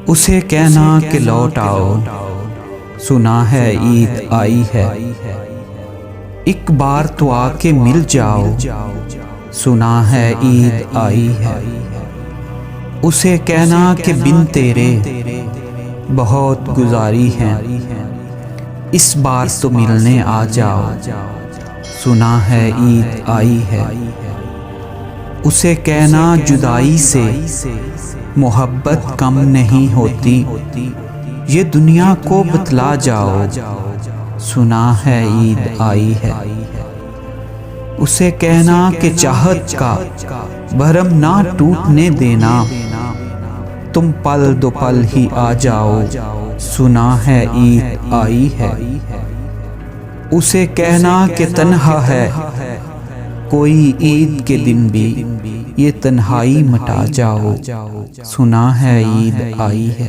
اسے کہنا کہ لوٹ آؤ، سنا ہے عید آئی ہے۔ ایک بار تو آ کے مل جاؤ، سنا ہے عید آئی ہے۔ اسے کہنا کہ بن تیرے بہت گزاری ہیں، اس بار تو ملنے آ جاؤ، سنا ہے عید آئی ہے۔ اسے کہنا جدائی سے محبت کم نہیں ہوتی، یہ دنیا کو بتلا جاؤ، سنا ہے عید آئی ہے۔ اسے کہنا کہ چاہت کا بھرم نہ ٹوٹنے دینا، تم پل دو پل ہی آ جاؤ، سنا ہے عید آئی ہے۔ اسے کہنا کہ تنہا ہے کوئی عید کے دن بھی، یہ تنہائی مٹا جاؤ، سنا ہے عید آئی ہے۔